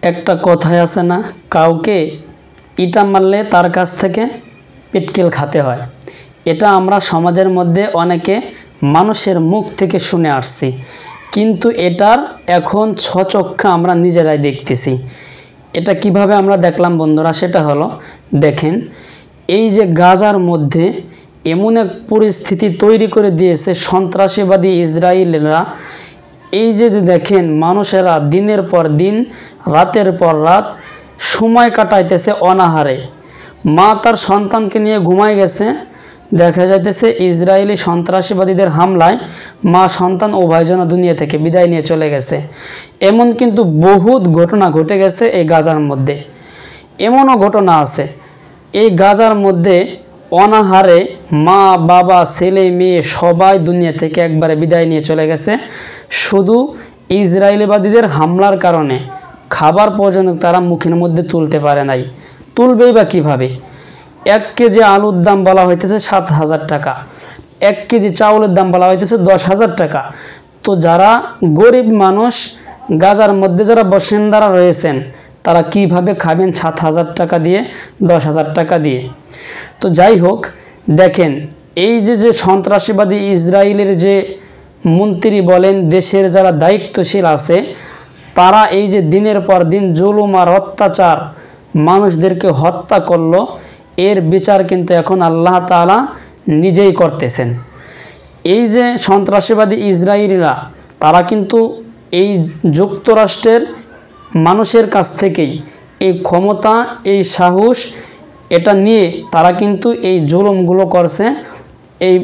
একটা কথায় আছে না, কাউকে ইটা মারলে তার কাছ থেকে পিটকেল খেতে হয়। এটা আমরা সমাজের মধ্যে অনেকে মানুষের মুখ থেকে শুনে আসছি, কিন্তু এটার এখন স্বচক্ষে আমরা নিজেরাই দেখতেছি। এটা কিভাবে আমরা দেখলাম বন্ধুরা, সেটা হলো দেখেন, এই যে গাজার মধ্যে এমন এক পরিস্থিতি তৈরি করে দিয়েছে সন্ত্রাসবাদী ইসরায়েলরা। এই যে দেখেন, মানুষেরা দিনের পর দিন, রাতের পর রাত সময় কাটাইতেছে অনাহারে। মা তার সন্তানকে নিয়ে ঘুমায় গেছে, দেখা যাইতেছে ইসরায়েলি সন্ত্রাসবাদীদের হামলায় মা সন্তান উভয়জন দুনিয়া থেকে বিদায় নিয়ে চলে গেছে। এমন কিন্তু বহুত ঘটনা ঘটে গেছে এই গাজার মধ্যে। এমনও ঘটনা আছে এই গাজার মধ্যে অনাহারে মা বাবা ছেলে মেয়ে সবাই দুনিয়া থেকে একবারে বিদায় নিয়ে চলে গেছে, শুধু ইসরায়েলিবাদীদের হামলার কারণে খাবার পর্যন্ত তারা মুখের মধ্যে তুলতে পারে নাই। তুলবেই বা কীভাবে? 1 কেজি আলুর দাম বলা হইতেছে 7,000 টাকা, 1 কেজি চাউলের দাম বলা হইতেছে 10,000 টাকা। তো যারা গরিব মানুষ, গাজার মধ্যে যারা বাসিন্দারা রয়েছেন, তারা কিভাবে খাবেন 7,000 টাকা দিয়ে, 10,000 টাকা দিয়ে? তো যাই হোক, দেখেন এই যে সন্ত্রাসবাদী ইসরায়েলের যে মন্ত্রী বলেন, দেশের যারা দায়িত্বশীল আছে, তারা এই যে দিনের পর দিন জুলুম আর অত্যাচার মানুষদেরকে হত্যা করলো, এর বিচার কিন্তু এখন আল্লাহ তাআলা নিজেই করতেছেন। এই যে সন্ত্রাসবাদী ইসরায়েলিরা, তারা কিন্তু এই যুক্তরাষ্ট্রের মানুষের কাছ থেকেই এই ক্ষমতা, এই সাহস এটা নিয়ে তারা কিন্তু এই জুলুমগুলো করছে এই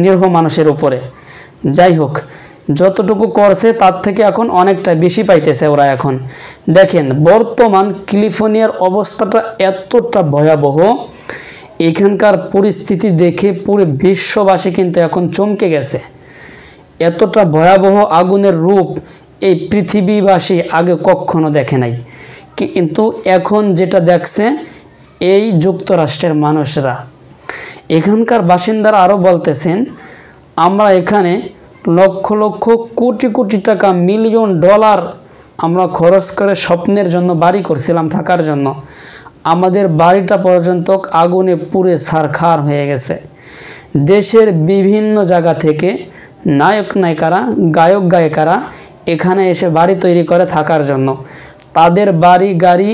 নিরীহ মানুষের উপরে। যাই হোক, যতটুকু করছে তার থেকে এখন অনেকটা বেশি পাইতেছে ওরা। এখন দেখেন, বর্তমান ক্যালিফোর্নিয়ার অবস্থাটা এতটা ভয়াবহ, এখানকার পরিস্থিতি দেখে পুরো বিশ্ববাসী কিন্তু এখন চমকে গেছে। এতটা ভয়াবহ আগুনের রূপ এই পৃথিবীবাসী আগে কখনো দেখে নাই, কিন্তু এখন যেটা দেখছে এই যুক্তরাষ্ট্রের মানুষরা। এখানকার বাসিন্দারা আরও বলতেছেন, আমরা এখানে লক্ষ লক্ষ কোটি কোটি টাকা, মিলিয়ন ডলার আমরা খরচ করে স্বপ্নের জন্য বাড়ি করছিলাম থাকার জন্য, আমাদের বাড়িটা পর্যন্ত আগুনে পুড়ে ছারখার হয়ে গেছে। দেশের বিভিন্ন জায়গা থেকে নায়ক নায়িকারা, গায়ক গায়িকারা এখানে এসে বাড়ি তৈরি করে থাকার জন্য, তাদের বাড়ি গাড়ি,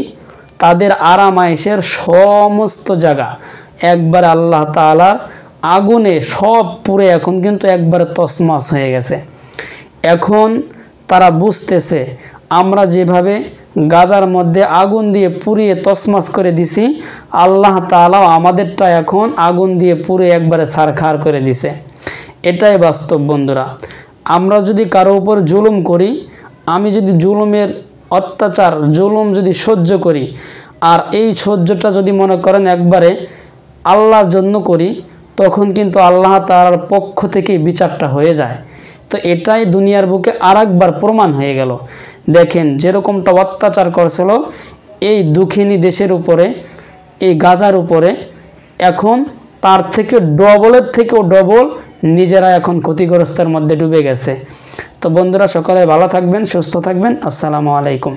তাদের আরামায়েশের সমস্ত জায়গা একবার আল্লাহ তাআলার আগুনে সব পুড়ে এখন কিন্তু একবারে তছনছ হয়ে গেছে। এখন তারা বুঝতেছে, আমরা যেভাবে গাজার মধ্যে আগুন দিয়ে পুড়িয়ে তছনছ করে দিছি, আল্লাহ তাআলাও আমাদেরটা এখন আগুন দিয়ে পুড়ে একবারে ছারখার করে দিছে। এটাই বাস্তব বন্ধুরা। আমরা যদি কারো উপর জুলুম করি, আমি যদি জুলুমের অত্যাচার, জুলুম যদি সহ্য করি, আর এই সহ্যটা যদি মনে করেন একবারে আল্লাহর জন্য করি, তখন কিন্তু আল্লাহ তাআলার পক্ষ থেকে বিচারটা হয়ে যায়। তো এটাই দুনিয়ার বুকে আরেকবার প্রমাণ হয়ে গেল। দেখেন, যেরকমটা অত্যাচার করছিল এই দুঃখিনী দেশের উপরে, এই গাজার উপরে, এখন তার থেকে ডবলের থেকেও ডবল নিজেরা এখন ক্ষতিগ্রস্তের মধ্যে ডুবে গেছে। তো বন্ধুরা, সকলে ভালো থাকবেন, সুস্থ থাকবেন। আসসালামু আলাইকুম।